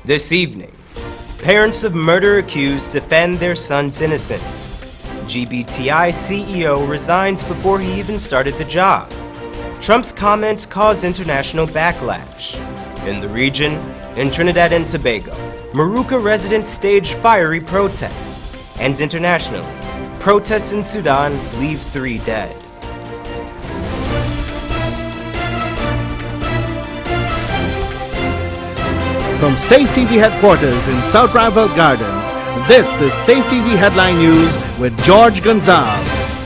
This evening, parents of murder accused defend their son's innocence. GBTI CEO resigns before he even started the job. Trump's comments cause international backlash. In the region, in Trinidad and Tobago, Maruka residents stage fiery protests. And internationally, protests in Sudan leave 3 dead. From Safe TV headquarters in South Rival Gardens, this is Safe TV Headline News with George Gonzalez.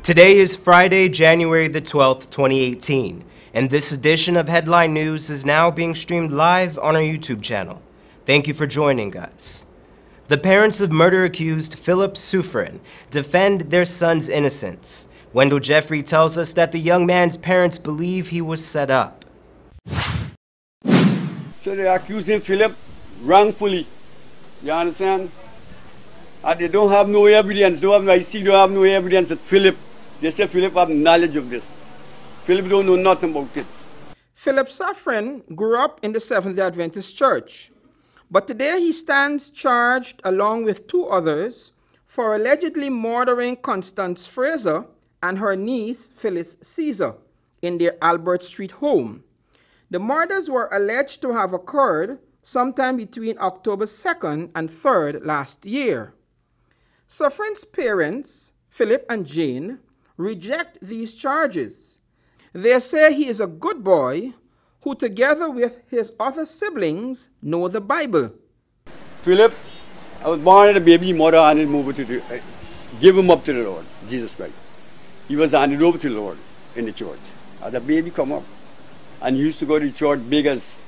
Today is Friday, January the 12th, 2018, and this edition of Headline News is now being streamed live on our YouTube channel. Thank you for joining us. The parents of murder-accused Philip Suffren defend their son's innocence. Wendell Jeffrey tells us that the young man's parents believe he was set up. So they're accusing Philip wrongfully. You understand? And they don't have no evidence. I see they don't have no evidence that Philip, they say Philip have knowledge of this. Philip don't know nothing about it. Philip Suffren grew up in the Seventh-day Adventist Church, but today he stands charged along with 2 others for allegedly murdering Constance Fraser and her niece Phyllis Caesar in their Albert Street home. The murders were alleged to have occurred sometime between October 2nd and 3rd last year. Suffren's parents, Philip and Jane, reject these charges. They say he is a good boy who, together with his other siblings, know the Bible. Philip, I was born as a baby, mother handed him over to give him up to the Lord, Jesus Christ. He was handed over to the Lord in the church. As a baby come up. And he used to go to church big as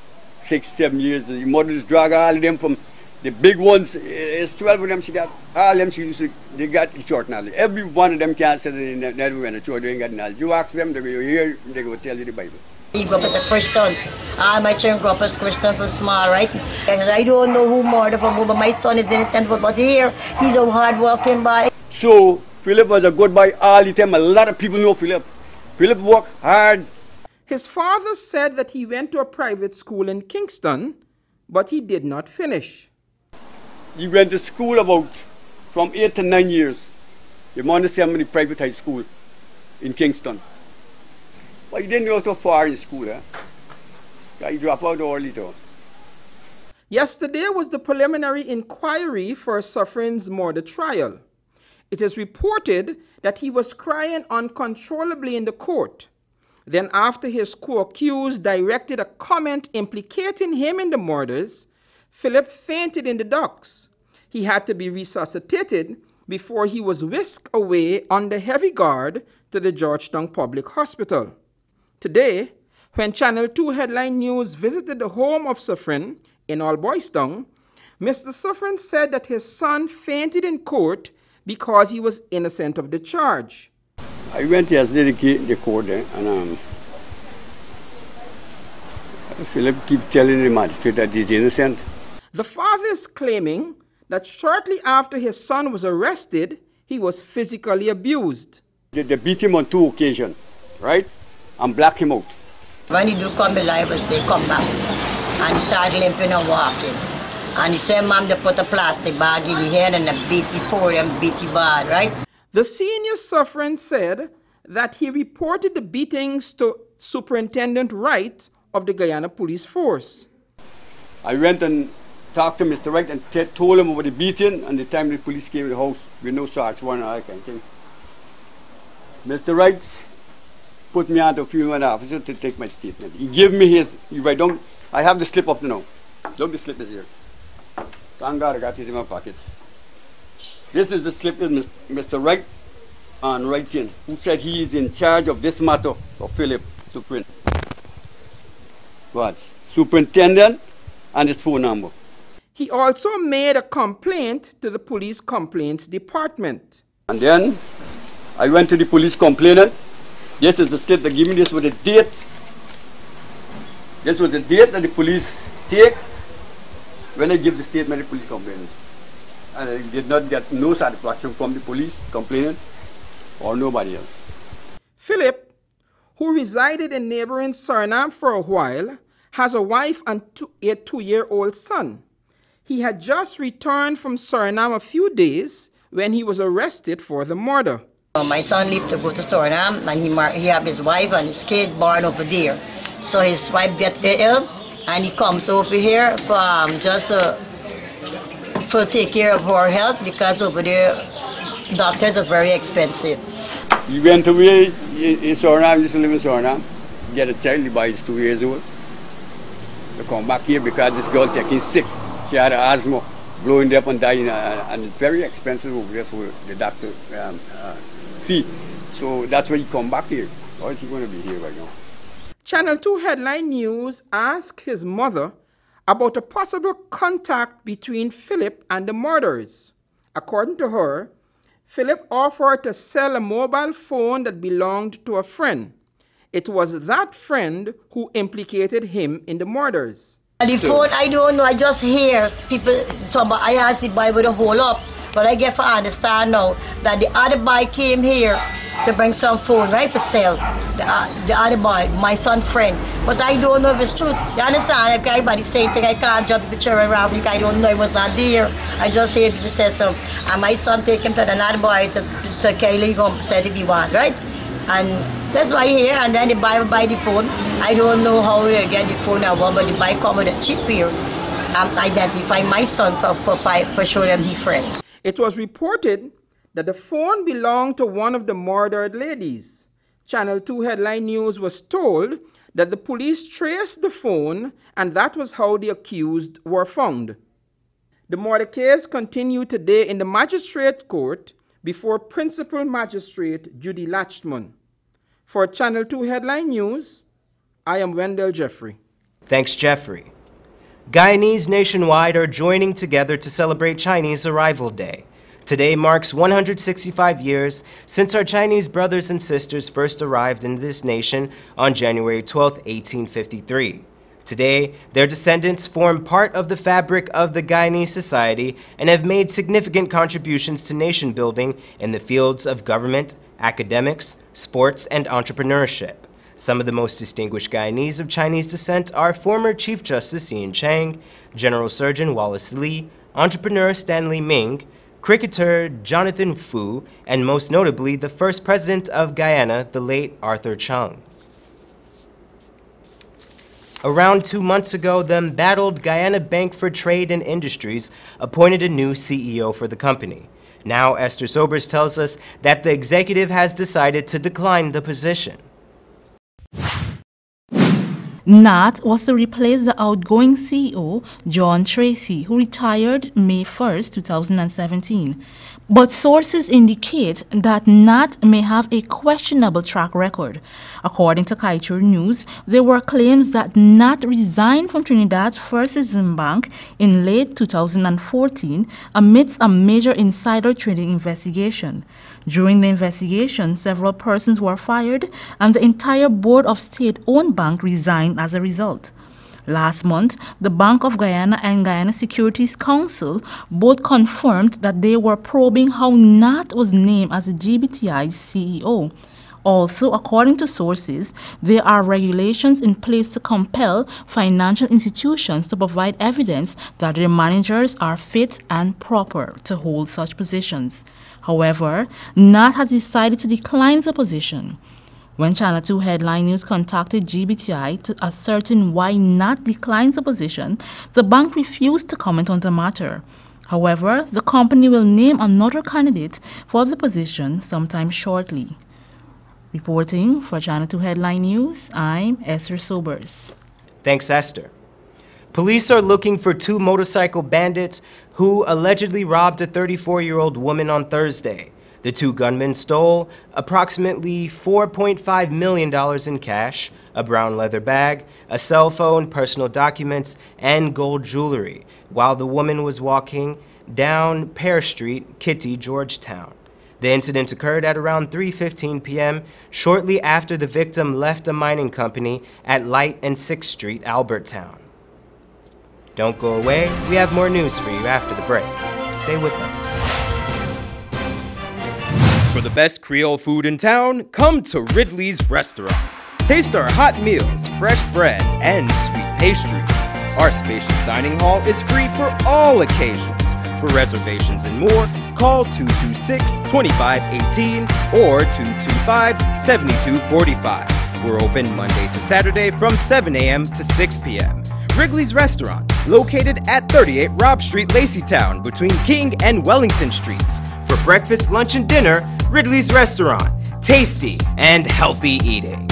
6, 7 years. The mother just drag all of them from the big ones. It's 12 of them she got. All of them she used to, they got the church knowledge. Every one of them can't say they never went to church, they ain't got knowledge. You ask them, they will hear, they will tell you the Bible. He grew up as a Christian. All my children grew up as Christians from small, right? And I don't know who murdered him, but my son is innocent, but here, he's a hard-working boy. So, Philip was a good boy all the time. A lot of people know Philip. Philip worked hard. His father said that he went to a private school in Kingston, but he did not finish. He went to school about from 8 to 9 years. The mother sent him to the private high school in Kingston. But he didn't go so far in school. He dropped out early though. Yesterday was the preliminary inquiry for Suffren's murder trial. It is reported that he was crying uncontrollably in the court. Then after his co-accused directed a comment implicating him in the murders, Philip fainted in the docks. He had to be resuscitated before he was whisked away under heavy guard to the Georgetown Public Hospital. Today, when Channel 2 Headline News visited the home of Suffren in Allboystown, Mr. Suffren said that his son fainted in court because he was innocent of the charge. I went yesterday to the court and Philip keeps telling the magistrate that he's innocent. The father is claiming that shortly after his son was arrested, he was physically abused. They beat him on 2 occasions, right? And black him out. When he do come alive, they come back and start limping and walking. And he said, Mom, they put a plastic bag in his head and they beat him for him, beat him bad, right? The senior Suffren said that he reported the beatings to Superintendent Wright of the Guyana Police Force. I went and talked to Mr. Wright and told him about the beating, and the time the police came to the house with no search warrant or that kind of thing. Mr. Wright put me on to a female officer to take my statement. He gave me his, I have the slip up to now. Look, the slip is here. Thank God I got it in my pockets. This is the slip with Mr. Wright and Wrightin, who said he is in charge of this matter of Philip Suffren. What? Superintendent and his phone number. He also made a complaint to the police complaints department. And then I went to the police complainant. This is the slip they give me. This was the date. This was the date that the police take when I give the statement to the police complainant. And I did not get no satisfaction from the police complainant or nobody else. Philip, who resided in neighboring Suriname for a while, has a wife and a 2-year-old son. He had just returned from Suriname a few days when he was arrested for the murder. My son left to go to Suriname, and he have his wife and his kid born over there. So his wife get ill, and he comes over here for just for take care of her health, because over there doctors are very expensive. He went away in Suriname, used to live in Suriname. Get a child, the boy is 2 years old. To come back here because this girl taking sick. She had asthma, blowing up and dying, and it's very expensive over there for the doctor fee. So that's why he come back here. Or is he going to be here right now? Channel 2 Headline News asked his mother about a possible contact between Philip and the murderers. According to her, Philip offered to sell a mobile phone that belonged to a friend. It was that friend who implicated him in the murders. The phone, I don't know, I just hear people, I asked the boy with a hold up, but I get to understand now that the other boy came here to bring some phone, right, for sale. The other boy, my son's friend. But I don't know if it's true. You understand? If everybody's saying thing, I can't jump the picture around because I don't know, it was not there. I just hear people say something. And my son take him to another boy to Kelly home, said if he want, right? And that's why here, and then the buy the phone. I don't know how they get the phone now, but the buy come with a chip here. Identify my son for showing them his friend. It was reported that the phone belonged to one of the murdered ladies. Channel 2 Headline News was told that the police traced the phone, and that was how the accused were found. The murder case continued today in the magistrate court before Principal Magistrate Judy Latchman. For Channel 2 Headline News, I am Wendell Jeffrey. Thanks, Jeffrey. Guyanese nationwide are joining together to celebrate Chinese Arrival Day. Today marks 165 years since our Chinese brothers and sisters first arrived in this nation on January 12, 1853. Today, their descendants form part of the fabric of the Guyanese society and have made significant contributions to nation building in the fields of government, academics, sports, and entrepreneurship. Some of the most distinguished Guyanese of Chinese descent are former Chief Justice Ian Chang, General Surgeon Wallace Lee, entrepreneur Stanley Ming, cricketer Jonathan Fu, and most notably the first president of Guyana, the late Arthur Chung. Around 2 months ago, the embattled Guyana Bank for Trade and Industries appointed a new CEO for the company. Now, Esther Sobers tells us that the executive has decided to decline the position. NAT was to replace the outgoing CEO, John Tracy, who retired May 1, 2017. But sources indicate that NAT may have a questionable track record. According to Kaieteur News, there were claims that NAT resigned from Trinidad's First Citizen Bank in late 2014 amidst a major insider trading investigation. During the investigation, several persons were fired and the entire board of state-owned bank resigned as a result. Last month, the Bank of Guyana and Guyana Securities Council both confirmed that they were probing how NAT was named as the GBTI CEO. Also, according to sources, there are regulations in place to compel financial institutions to provide evidence that their managers are fit and proper to hold such positions. However, NAT has decided to decline the position. When Channel 2 Headline News contacted GBTI to ascertain why NAT declines the position, the bank refused to comment on the matter. However, the company will name another candidate for the position sometime shortly. Reporting for Channel 2 Headline News, I'm Esther Sobers. Thanks, Esther. Police are looking for 2 motorcycle bandits who allegedly robbed a 34-year-old woman on Thursday. The 2 gunmen stole approximately $4.5 million in cash, a brown leather bag, a cell phone, personal documents, and gold jewelry, while the woman was walking down Pear Street, Kitty, Georgetown. The incident occurred at around 3:15 p.m., shortly after the victim left a mining company at Light and 6th Street, Albertown. Don't go away, we have more news for you after the break. Stay with us. For the best Creole food in town, come to Ridley's Restaurant. Taste our hot meals, fresh bread, and sweet pastries. Our spacious dining hall is free for all occasions. For reservations and more, call 226-2518 or 225-7245. We're open Monday to Saturday from 7 a.m. to 6 p.m. Wrigley's Restaurant, located at 38 Robb Street, Laceytown, between King and Wellington Streets. For breakfast, lunch, and dinner, Wrigley's Restaurant. Tasty and healthy eating.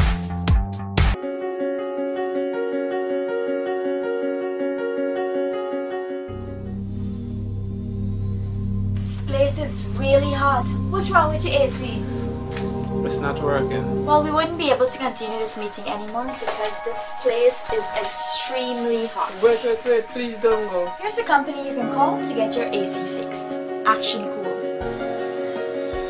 This place is really hot. What's wrong with your AC? It's not working. Well, we wouldn't be able to continue this meeting anymore because this place is extremely hot. Wait, please don't go. Here's a company you can call to get your AC fixed. Action Cool.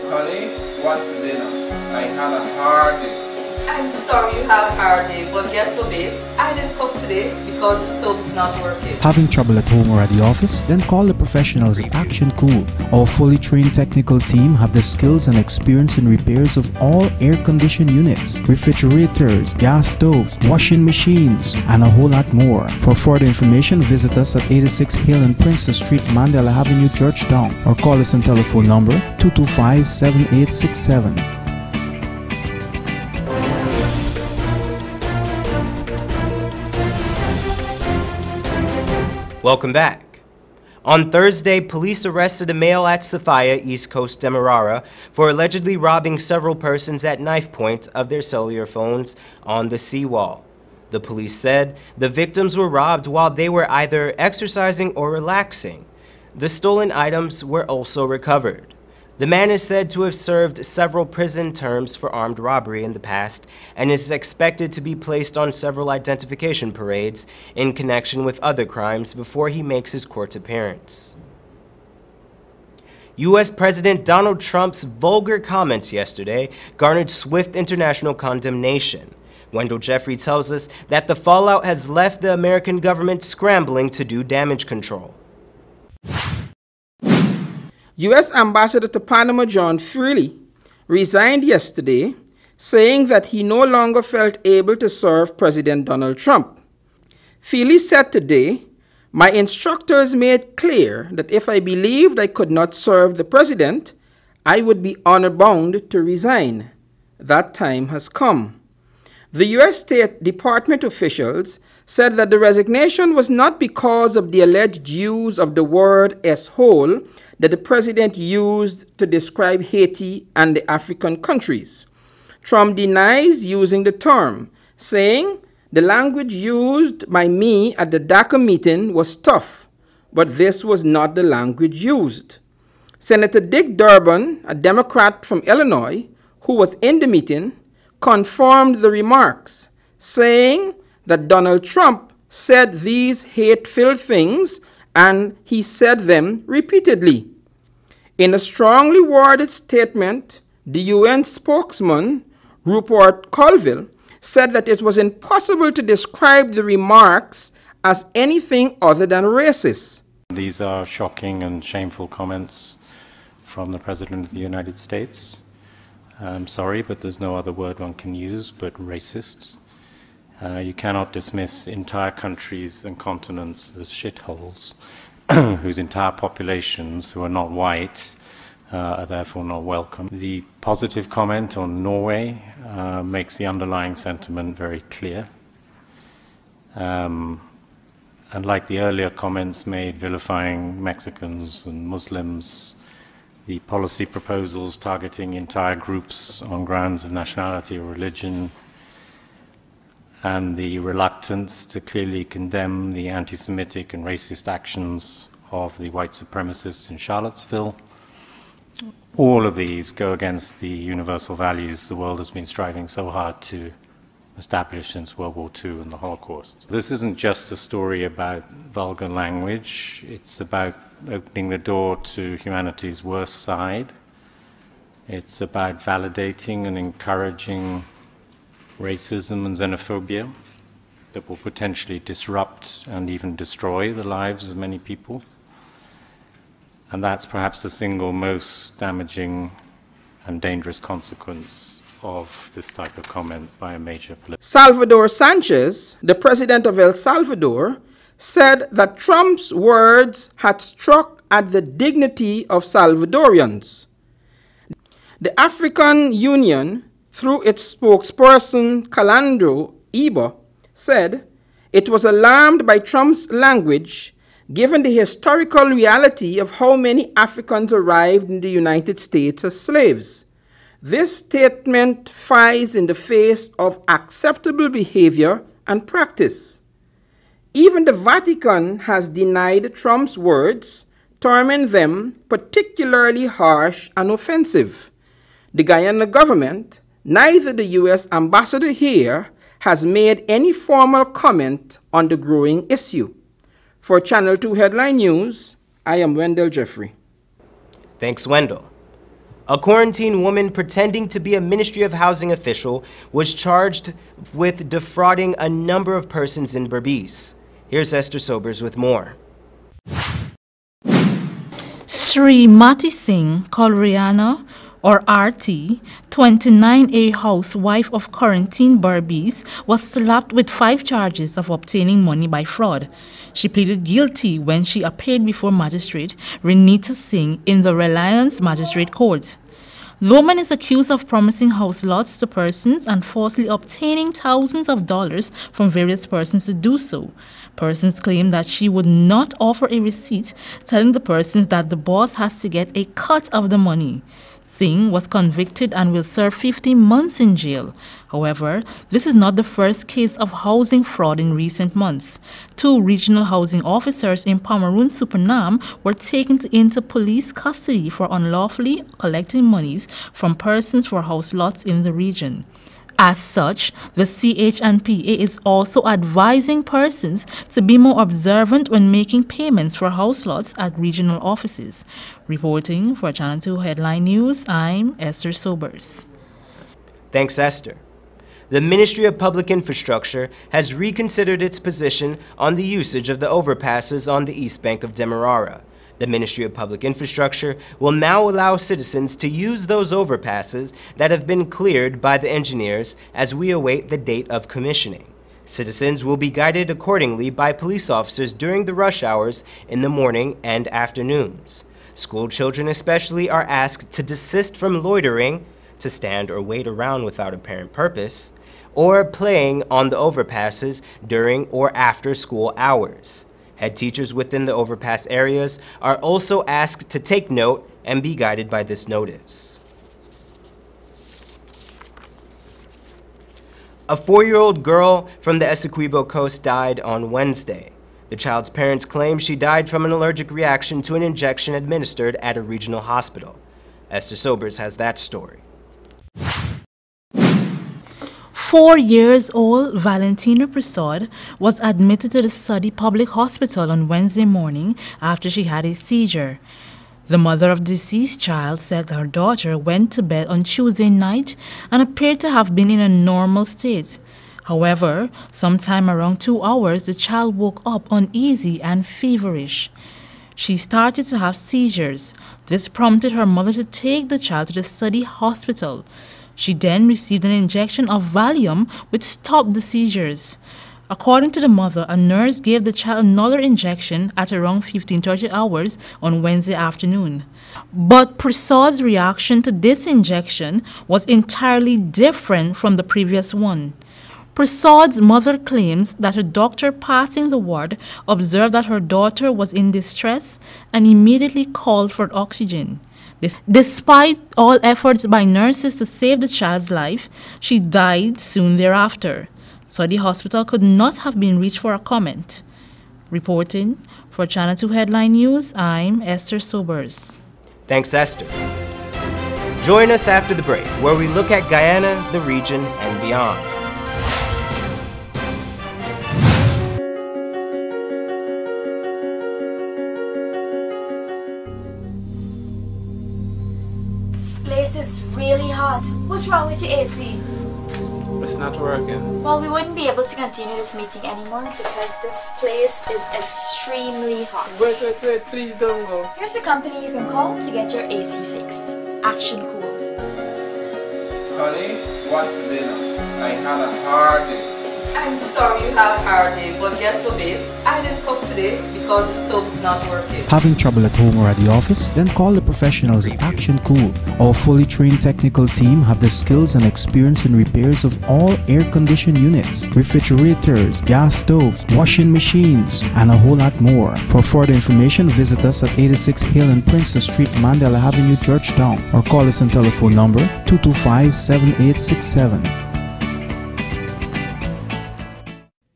Honey, what's dinner? I had a hard day. I'm sorry you had a hard day, but guess what, babes? I didn't cook today because the stove is not working. Having trouble at home or at the office? Then call the professionals at Action Cool. Our fully trained technical team have the skills and experience in repairs of all air-conditioned units, refrigerators, gas stoves, washing machines, and a whole lot more. For further information, visit us at 86 Hill and Princess Street, Mandela Avenue, Georgetown, or call us on telephone number 225-7867. Welcome back. On Thursday, police arrested a male at Sophia, East Coast Demerara, for allegedly robbing several persons at knife point of their cellular phones on the seawall. The police said the victims were robbed while they were either exercising or relaxing. The stolen items were also recovered. The man is said to have served several prison terms for armed robbery in the past and is expected to be placed on several identification parades in connection with other crimes before he makes his court appearance. U.S. President Donald Trump's vulgar comments yesterday garnered swift international condemnation. Wendell Jeffrey tells us that the fallout has left the American government scrambling to do damage control. U.S. Ambassador to Panama John Freely resigned yesterday, saying that he no longer felt able to serve President Donald Trump. Freely said today, "My instructors made clear that if I believed I could not serve the president, I would be honor-bound to resign. That time has come." The U.S. State Department officials said that the resignation was not because of the alleged use of the word "s-hole" that the president used to describe Haiti and the African countries. Trump denies using the term, saying, "The language used by me at the DACA meeting was tough, but this was not the language used." Senator Dick Durbin, a Democrat from Illinois, who was in the meeting, confirmed the remarks, saying that Donald Trump said these hate-filled things and he said them repeatedly. In a strongly worded statement, the UN spokesman, Rupert Colville, said that it was impossible to describe the remarks as anything other than racist. These are shocking and shameful comments from the President of the United States. I'm sorry, but there's no other word one can use but racist. You cannot dismiss entire countries and continents as shitholes, whose entire populations, who are not white, are therefore not welcome. The positive comment on Norway makes the underlying sentiment very clear. And like the earlier comments made vilifying Mexicans and Muslims, the policy proposals targeting entire groups on grounds of nationality or religion, and the reluctance to clearly condemn the anti-Semitic and racist actions of the white supremacists in Charlottesville. All of these go against the universal values the world has been striving so hard to establish since World War II and the Holocaust. This isn't just a story about vulgar language, it's about opening the door to humanity's worst side. It's about validating and encouraging racism and xenophobia that will potentially disrupt and even destroy the lives of many people. And that's perhaps the single most damaging and dangerous consequence of this type of comment by a major political. Salvador Sanchez, the president of El Salvador, said that Trump's words had struck at the dignity of Salvadorians. The African Union, through its spokesperson Calandro Iba, said it was alarmed by Trump's language given the historical reality of how many Africans arrived in the United States as slaves. This statement flies in the face of acceptable behavior and practice. Even the Vatican has denied Trump's words, terming them particularly harsh and offensive. The Guyana government, neither the U.S. ambassador here, has made any formal comment on the growing issue. For Channel 2 Headline News, I am Wendell Jeffrey. Thanks, Wendell. A quarantine woman pretending to be a Ministry of Housing official was charged with defrauding a number of persons in Berbice. Here's Esther Sobers with more. Sri Mati Singh Kalriana, or RT, 29A housewife of quarantine Berbice, was slapped with 5 charges of obtaining money by fraud. She pleaded guilty when she appeared before Magistrate Renita Singh in the Reliance Magistrate Court. The woman is accused of promising house lots to persons and falsely obtaining thousands of dollars from various persons to do so. Persons claim that she would not offer a receipt, telling the persons that the boss has to get a cut of the money. Singh was convicted and will serve 15 months in jail. However, this is not the first case of housing fraud in recent months. 2 regional housing officers in Pomeroon Supernam were taken into police custody for unlawfully collecting monies from persons for house lots in the region. As such, the CHNPA is also advising persons to be more observant when making payments for house lots at regional offices. Reporting for Channel 2 Headline News, I'm Esther Sobers. Thanks, Esther. The Ministry of Public Infrastructure has reconsidered its position on the usage of the overpasses on the east bank of Demerara. The Ministry of Public Infrastructure will now allow citizens to use those overpasses that have been cleared by the engineers as we await the date of commissioning. Citizens will be guided accordingly by police officers during the rush hours in the morning and afternoons. School children especially are asked to desist from loitering, to stand or wait around without apparent purpose, or playing on the overpasses during or after school hours. Head teachers within the overpass areas are also asked to take note and be guided by this notice. A 4-year-old girl from the Essequibo coast died on Wednesday. The child's parents claim she died from an allergic reaction to an injection administered at a regional hospital. Esther Sobers has that story. 4-year-old Valentina Prasad was admitted to the Sudi Public Hospital on Wednesday morning after she had a seizure. The mother of the deceased child said her daughter went to bed on Tuesday night and appeared to have been in a normal state. However, sometime around 2 hours, the child woke up uneasy and feverish. She started to have seizures. This prompted her mother to take the child to the Sudi hospital. She then received an injection of Valium, which stopped the seizures. According to the mother, a nurse gave the child another injection at around 15:30 hours on Wednesday afternoon. But Prasad's reaction to this injection was entirely different from the previous one. Prasad's mother claims that a doctor passing the ward observed that her daughter was in distress and immediately called for oxygen. Despite all efforts by nurses to save the child's life, she died soon thereafter. Sudi Hospital could not have been reached for a comment. Reporting for Channel 2 Headline News, I'm Esther Sobers. Thanks, Esther. Join us after the break, where we look at Guyana, the region, and beyond. This is really hot. What's wrong with your AC? It's not working. Well, we wouldn't be able to continue this meeting anymore because this place is extremely hot. Wait, please don't go. Here's a company you can call to get your AC fixed. Action Cool. Honey, what's dinner? I had a hard day. I'm sorry you have a hard day, but guess what, babes? I didn't cook today because the stove is not working. Having trouble at home or at the office? Then call the professionals at Action Cool. Our fully trained technical team have the skills and experience in repairs of all air-conditioned units, refrigerators, gas stoves, washing machines, and a whole lot more. For further information, visit us at 86 Hill and Princess Street, Mandela Avenue, Georgetown, or call us on telephone number 225-7867.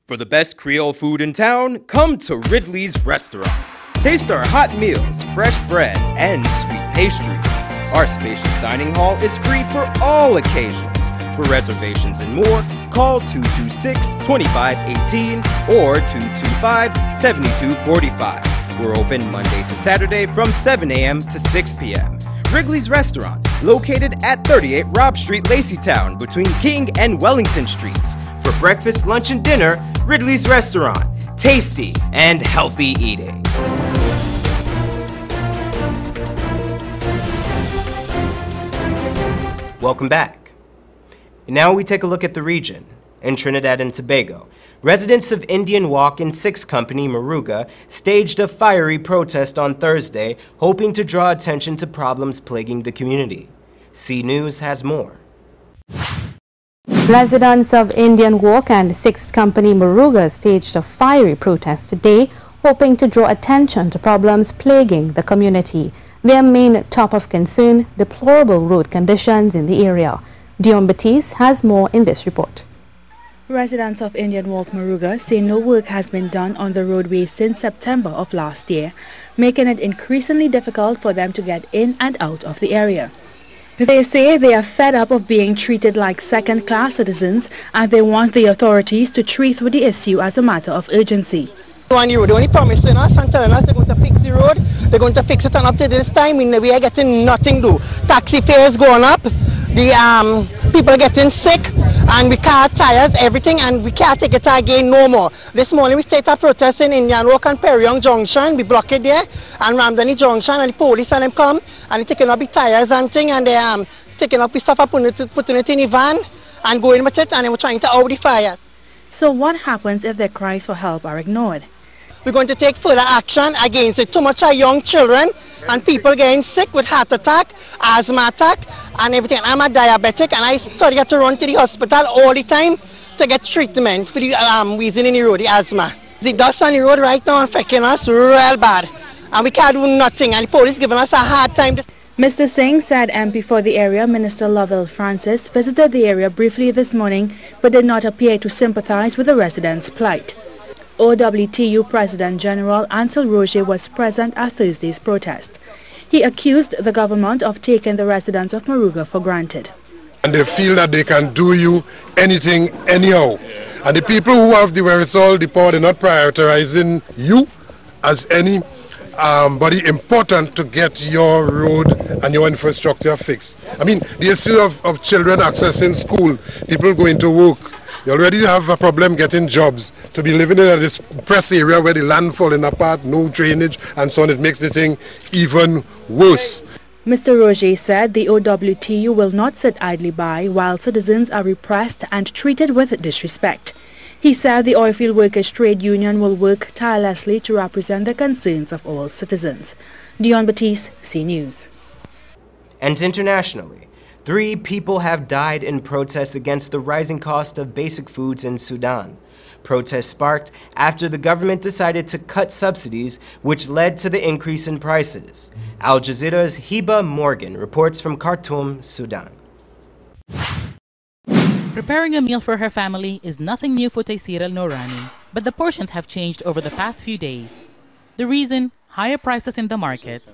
For the best Creole food in town, come to Ridley's Restaurant. Taste our hot meals, fresh bread, and sweet pastries. Our spacious dining hall is free for all occasions. For reservations and more, call 226-2518 or 225-7245. We're open Monday to Saturday from 7 a.m. to 6 p.m. Wrigley's Restaurant, located at 38 Robb Street, Laceytown, between King and Wellington Streets. For breakfast, lunch, and dinner, Ridley's Restaurant. Tasty and healthy eating. Welcome back. Now we take a look at the region. In Trinidad and Tobago, residents of Indian Walk and Six Company, Moruga, staged a fiery protest on Thursday, hoping to draw attention to problems plaguing the community. C News has more. Residents of Indian Walk and Sixth Company Moruga staged a fiery protest today, hoping to draw attention to problems plaguing the community. Their main top of concern, deplorable road conditions in the area. Dion Batiste has more in this report. Residents of Indian Walk Moruga say no work has been done on the roadway since September of last year, making it increasingly difficult for them to get in and out of the area. They say they are fed up of being treated like second-class citizens and they want the authorities to treat with the issue as a matter of urgency. They're only promising us and telling us they're going to fix the road, they're going to fix it, and up to this time we are getting nothing to do. Taxi fares going up, the people are getting sick, and we can't tires, everything, and we can't take it again no more. This morning we started a protest in Indian Walk and Periong Junction. We block it there, and Ramdani Junction, and the police and them come, and they taking up the tires and thing, and they taking up the stuff and putting it in the van, and going with it, and they were trying to out the fire. So what happens if their cries for help are ignored? We're going to take further action against it. Too much young children and people getting sick with heart attack, asthma attack, and everything. I'm a diabetic, and I started to run to the hospital all the time to get treatment for the wheezing in the road, the asthma. The dust on the road right now is affecting us real bad, and we can't do nothing, and the police giving us a hard time. Mr. Singh said MP for the area, Minister Lovell Francis, visited the area briefly this morning, but did not appear to sympathize with the residents' plight. OWTU President General Ansel Roger was present at Thursday's protest. He accused the government of taking the residents of Moruga for granted. And they feel that they can do you anything, anyhow. And the people who have the wherewithal, the power, they're not prioritizing you as anybody important to get your road and your infrastructure fixed. I mean, the issue of children accessing school, people going to work. You already have a problem getting jobs. To be living in a depressed area where the land falling apart, no drainage and so on, it makes the thing even worse. Mr. Roger said the OWTU will not sit idly by while citizens are repressed and treated with disrespect. He said the Oilfield Workers Trade Union will work tirelessly to represent the concerns of all citizens. Dion Batiste, C News. And internationally, 3 people have died in protests against the rising cost of basic foods in Sudan. Protests sparked after the government decided to cut subsidies, which led to the increase in prices. Al Jazeera's Hiba Morgan reports from Khartoum, Sudan. Preparing a meal for her family is nothing new for Taysir al-Nourani, but the portions have changed over the past few days. The reason? Higher prices in the market.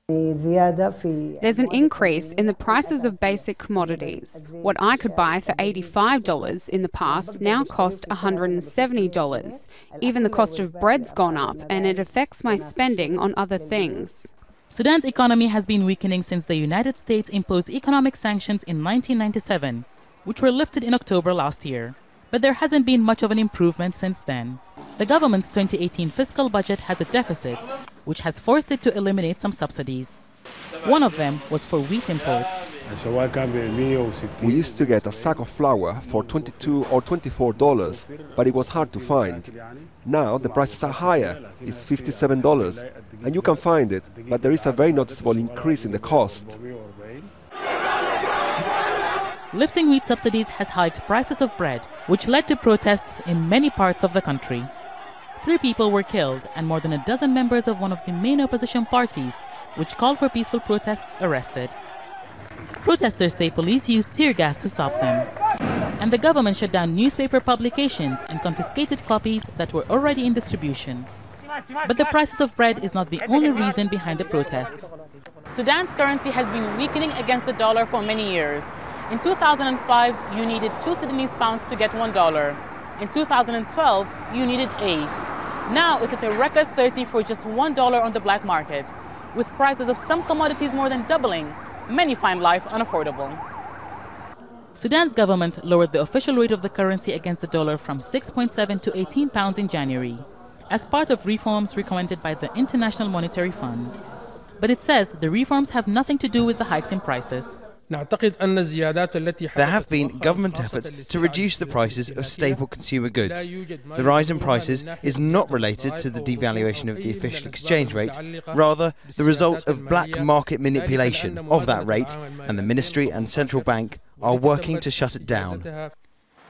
There's an increase in the prices of basic commodities. What I could buy for $85 in the past now costs $170. Even the cost of bread's gone up, and it affects my spending on other things. Sudan's economy has been weakening since the United States imposed economic sanctions in 1997, which were lifted in October last year. But there hasn't been much of an improvement since then. The government's 2018 fiscal budget has a deficit, which has forced it to eliminate some subsidies. One of them was for wheat imports. We used to get a sack of flour for $22 or $24, but it was hard to find. Now the prices are higher, it's $57, and you can find it, but there is a very noticeable increase in the cost. Lifting wheat subsidies has hiked prices of bread, which led to protests in many parts of the country. 3 people were killed and more than a dozen members of one of the main opposition parties, which called for peaceful protests, arrested. Protesters say police used tear gas to stop them. And the government shut down newspaper publications and confiscated copies that were already in distribution. But the prices of bread is not the only reason behind the protests. Sudan's currency has been weakening against the dollar for many years. In 2005, you needed 2 Sudanese pounds to get $1. In 2012, you needed 8. Now it's at a record 30 for just $1 on the black market. With prices of some commodities more than doubling, many find life unaffordable. Sudan's government lowered the official rate of the currency against the dollar from 6.7 to 18 pounds in January, as part of reforms recommended by the International Monetary Fund. But it says the reforms have nothing to do with the hikes in prices. There have been government efforts to reduce the prices of staple consumer goods. The rise in prices is not related to the devaluation of the official exchange rate, rather the result of black market manipulation of that rate, and the ministry and central bank are working to shut it down.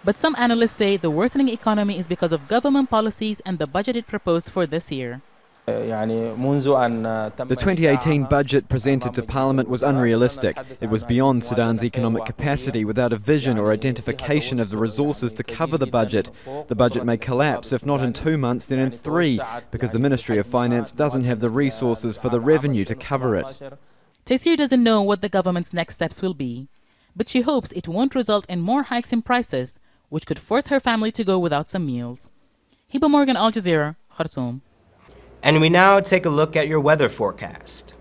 But some analysts say the worsening economy is because of government policies and the budget it proposed for this year. The 2018 budget presented to Parliament was unrealistic. It was beyond Sudan's economic capacity without a vision or identification of the resources to cover the budget. The budget may collapse, if not in 2 months, then in 3, because the Ministry of Finance doesn't have the resources for the revenue to cover it. Taysir doesn't know what the government's next steps will be, but she hopes it won't result in more hikes in prices, which could force her family to go without some meals. Hiba Morgan, Al Jazeera, Khartoum. And we now take a look at your weather forecast.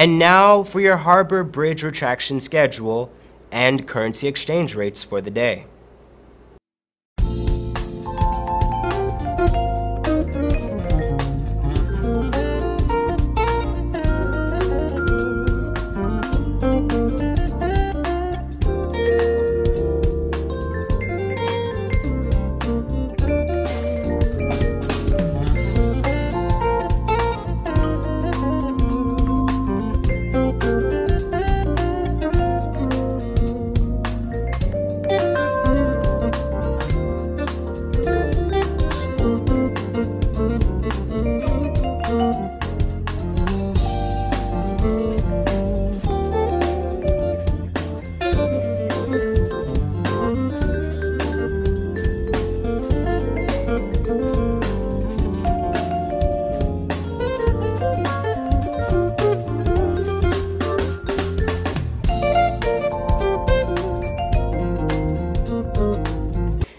And now for your harbor bridge retraction schedule and currency exchange rates for the day.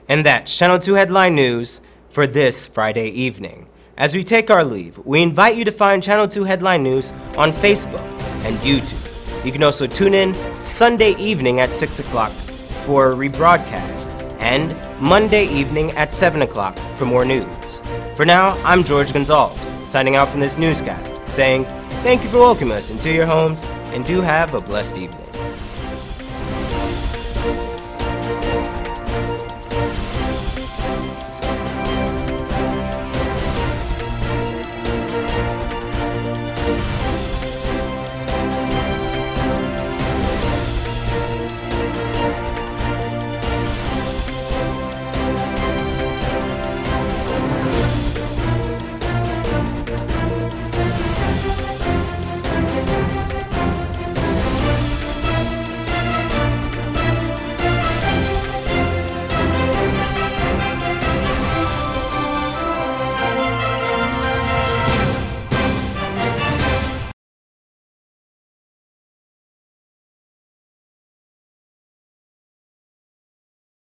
And that's Channel 2 Headline News for this Friday evening. As we take our leave, we invite you to find Channel 2 Headline News on Facebook and YouTube. You can also tune in Sunday evening at 6 o'clock for a rebroadcast and Monday evening at 7 o'clock for more news. For now, I'm George Gonzalez, signing out from this newscast, saying thank you for welcoming us into your homes and do have a blessed evening.